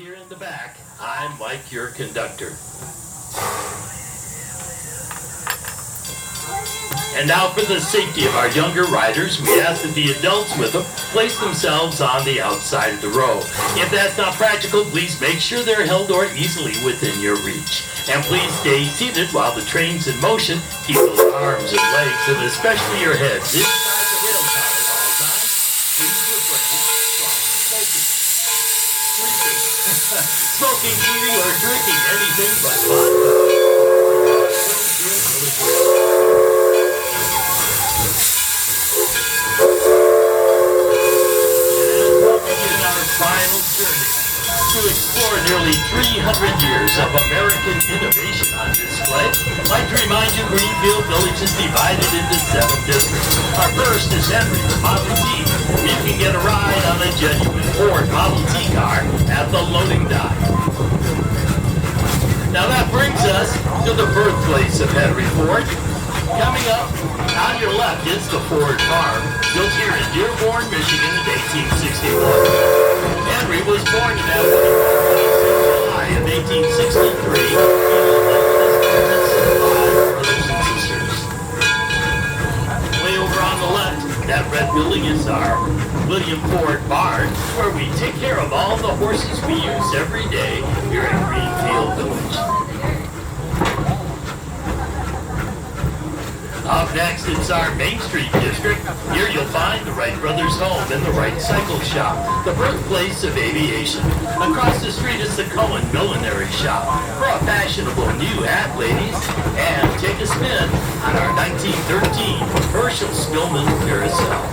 here in the back, I'm Mike, your conductor. And now for the safety of our younger riders, we ask that the adults with them place themselves on the outside of the row. If that's not practical, please make sure they're held or easily within your reach. And please stay seated while the train's in motion. Keep those arms and legs, and especially your heads, inside the rail car at all times. Please refrain from smoking, eating, or drinking anything but vodka. Final journey to explore nearly 300 years of American innovation on display. I'd like to remind you, Greenfield Village is divided into 7 districts. Our first is Henry's Model T. You can get a ride on a genuine Ford Model T car at the loading dock. Now that brings us to the birthplace of Henry Ford. Coming up on your left is the Ford Farm, built here in Dearborn, Michigan in 1861. Henry was born in that July of 1863. Way over on the left, that red building is our William Ford barn, where we take care of all the horses we use every day here at Greenfield Village. Up next, it's our Main Street district. Here you'll find the Wright Brothers home and the Wright Cycle Shop, the birthplace of aviation. Across the street is the Cohen Millinery Shop for a fashionable new hat, ladies. And take a spin on our 1913 Herschel Spillman carousel.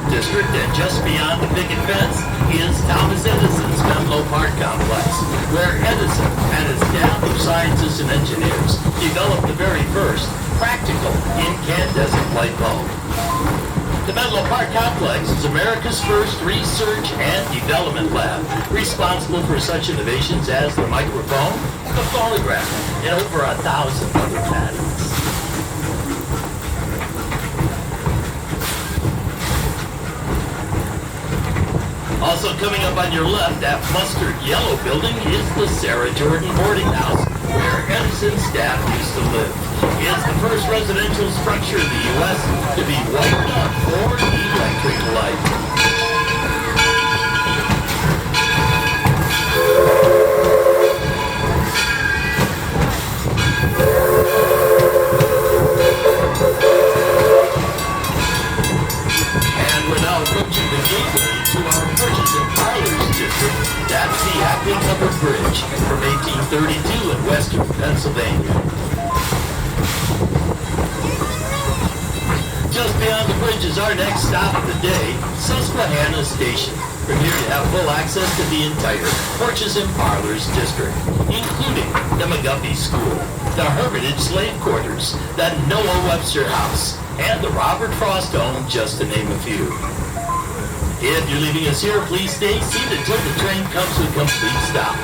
District, and just beyond the picket fence is Thomas Edison's Menlo Park complex, where Edison and his staff of scientists and engineers developed the very first practical incandescent light bulb. The Menlo Park complex is America's first research and development lab, responsible for such innovations as the microphone, the phonograph, and over 1,000 other patents. Also coming up on your left, that mustard yellow building is the Sarah Jordan boarding house, where Edison's staff used to live. It's the first residential structure in the U.S. to be wired up for electric light. And we're now approaching the gateway to our Purchase and Parlors district. That's the Acme Covered Bridge from 1832 in western Pennsylvania. Just beyond the bridge is our next stop of the day, Susquehanna Station. From here you have full access to the entire Purchase and Parlors district, including the McGuffey School, the Hermitage Slave Quarters, the Noah Webster House, and the Robert Frost Home, just to name a few. If you're leaving us here, please stay seated until the train comes to a complete stop.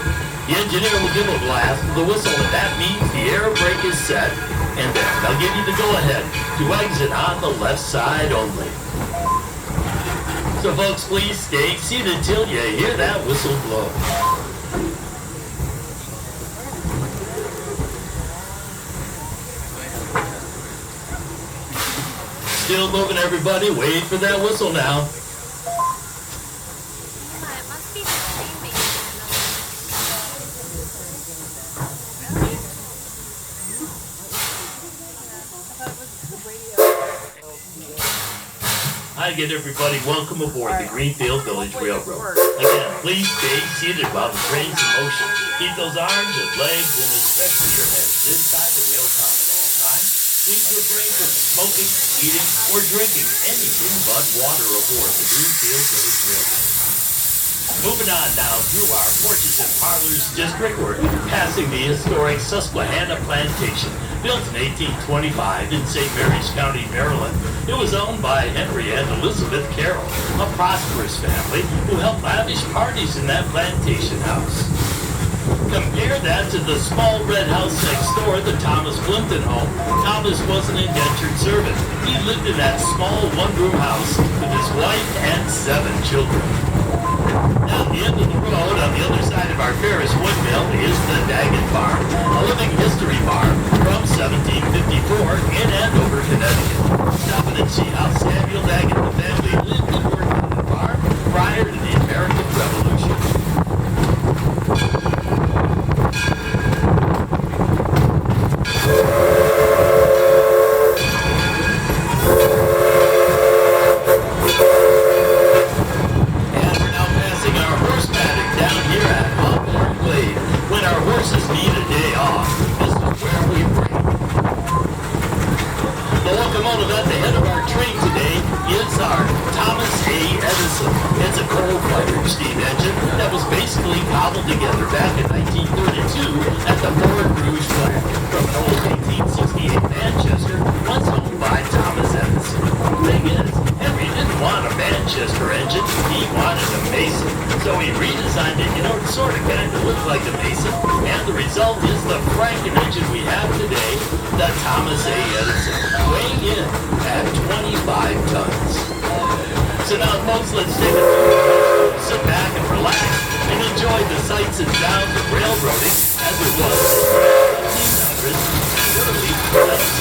The engineer will give a blast with the whistle, and that means the air brake is set, and then they'll give you the go-ahead to exit on the left side only. So folks, please stay seated until you hear that whistle blow. Still moving, everybody. Wait for that whistle now. Hi again, everybody. Welcome aboard the Greenfield Village Railroad. Again, please stay seated while the train's in motion. Keep those arms and legs and especially your heads inside the rail car at all times. Please refrain from smoking, eating, or drinking anything but water aboard the Greenfield Village Railroad. Moving on now through our Purchase and Parlors district, we're passing the historic Susquehanna Plantation, Built in 1825 in St. Mary's County, Maryland, it was owned by Henry and Elizabeth Carroll, a prosperous family who held lavish parties in that plantation house. Compare that to the small red house next door, the Thomas Plimpton home. Thomas was an indentured servant. He lived in that small one-room house with his wife and 7 children. Now, at the end of the road, on the other side of our Ferris windmill, is the Daggett Farm, a living history farm from 1754 in Andover, Connecticut. Stop in and see how Samuel Daggett and the family lived and worked on the farm prior to the American Revolution. At the head of our train today is our Thomas A. Edison. It's a coal-fired steam engine that was basically cobbled together back in 1932 at the Ford Rouge plant from an old 1868 Manchester once owned by Thomas Edison. The thing is, Henry didn't want a Manchester engine, he wanted a Mason. So he redesigned it, it sort of kind of looked like a Mason, and the result is the Franken engine we have today, the Thomas A. Edison, weighing in at 25 tons. So now, folks, let's take a few minutes, sit back and relax, and enjoy the sights and sounds of railroading as it was in the 1800s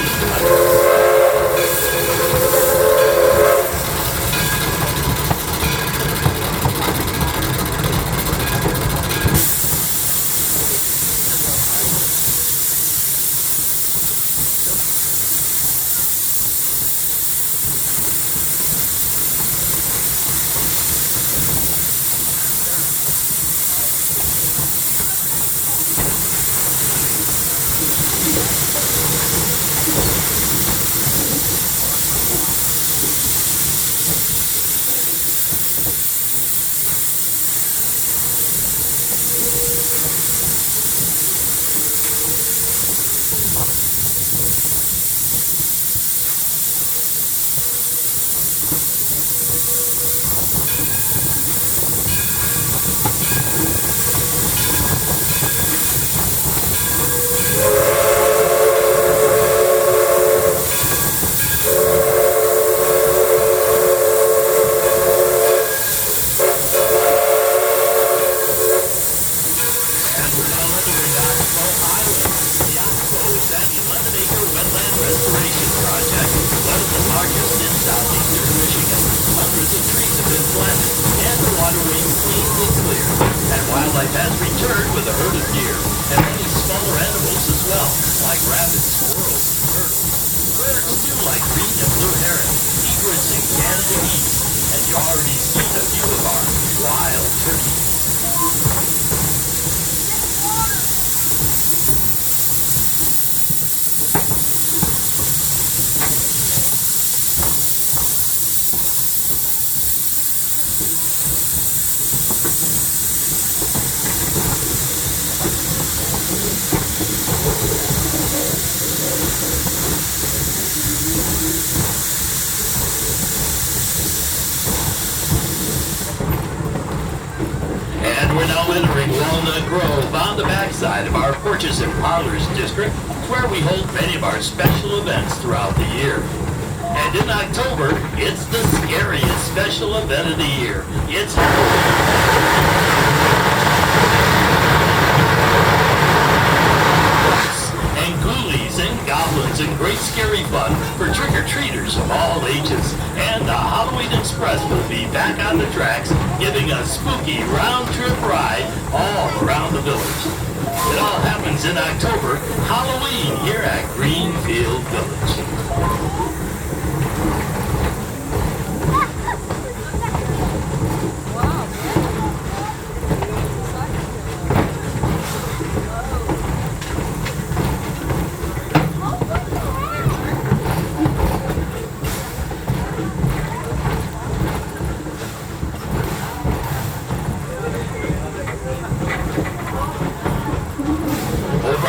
and early 1700s. Of our Porches and Parlors district, where we hold many of our special events throughout the year. And in October, it's the scariest special event of the year. It's and ghoulies and goblins and great scary fun for trick-or-treaters of all ages. And the Halloween Express will be back on the tracks, giving a spooky round-trip ride all around the village. It all happens in October, Halloween, here at Greenfield Village.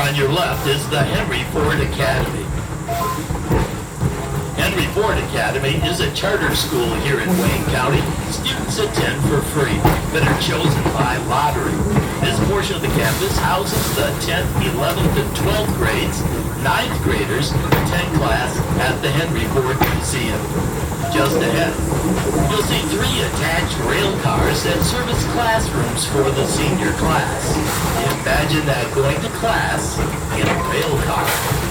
on your left is the Henry Ford Academy. Henry Ford Academy is a charter school here in Wayne County. Students attend for free, but are chosen by lottery. This portion of the campus houses the 10th, 11th, and 12th grades. 9th graders attend class at the Henry Ford Museum. Just ahead, you'll see 3 attached rail cars that serve as classrooms for the senior class. Imagine that, going to class in a rail car.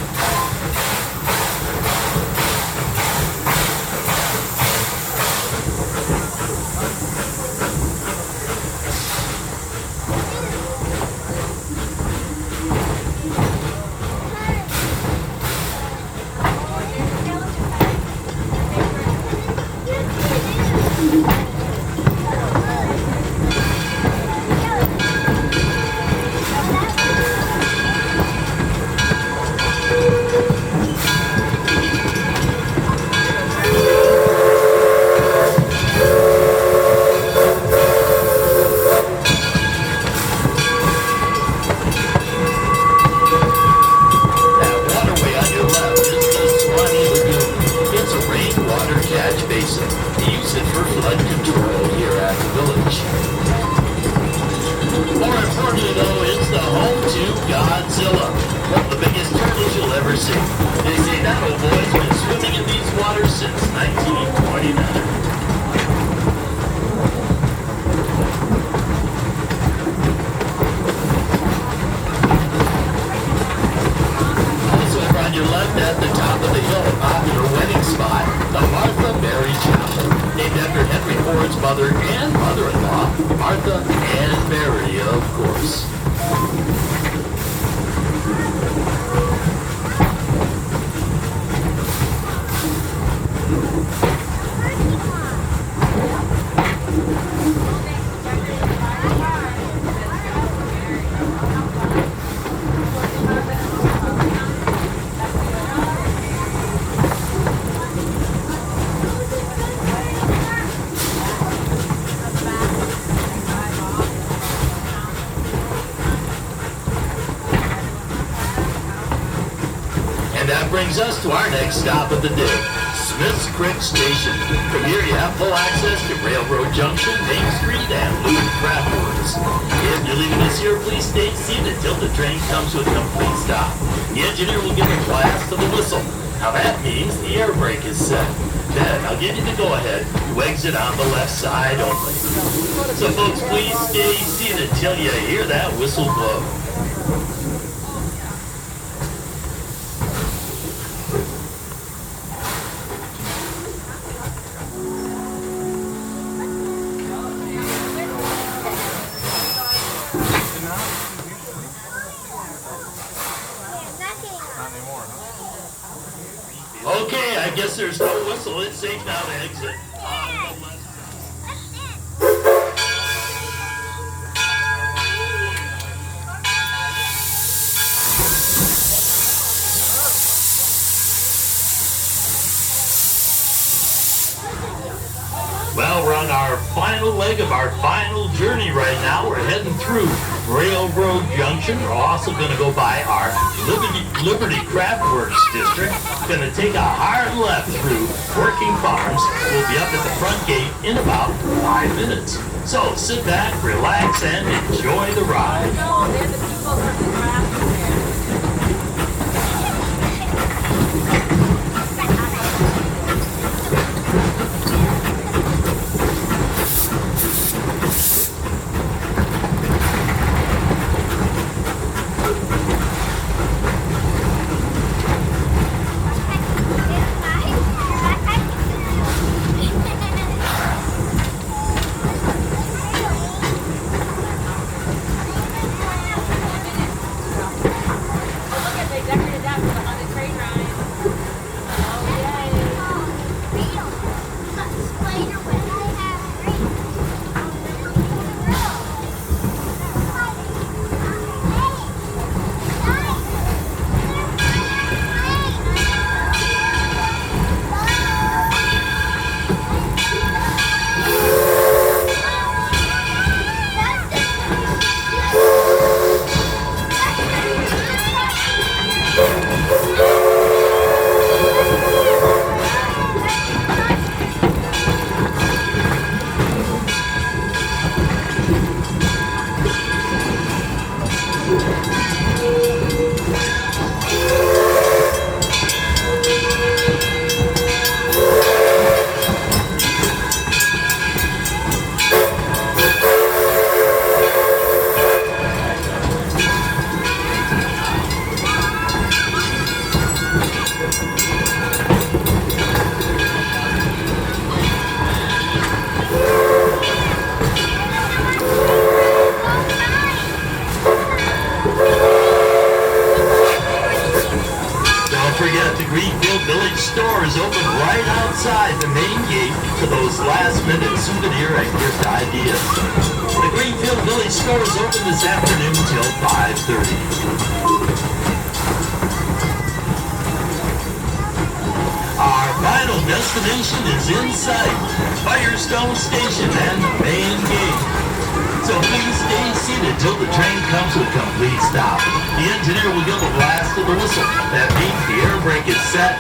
Brings us to our next stop of the day, Smith's Creek Station. From here you have full access to Railroad Junction, Main Street, and Louis Craft Works. If you're leaving us here, please stay seated until the train comes to a complete stop. The engineer will give a blast of the whistle. Now that means the air brake is set. Then I'll give you the go-ahead. You exit on the left side only. So folks, please stay seated until you hear that whistle blow. Okay, I guess there's no whistle. It's safe now to exit. Well, we're on our final leg of our final journey right now. We're heading through Railroad Junction. We're also going to go by our Liberty Craft Works district. Going to take a hard left through Working Farms. We'll be up at the front gate in about 5 minutes. So sit back, relax, and enjoy the ride. 30th. The Greenfield Village store is open this afternoon till 5:30. Our final destination is in sight, Firestone Station and the main gate. So please stay seated till the train comes to a complete stop. The engineer will give a blast of the whistle. That means the air brake is set,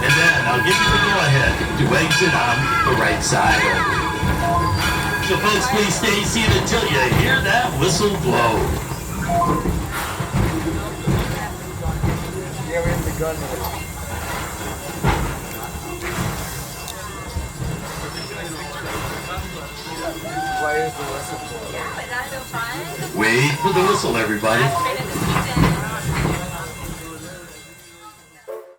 and then I'll give you the go-ahead to exit on the right side. So folks, please stay seated till you hear that whistle blow. Yeah, we have the gun with it. Why is the whistle? Wait for the whistle, everybody.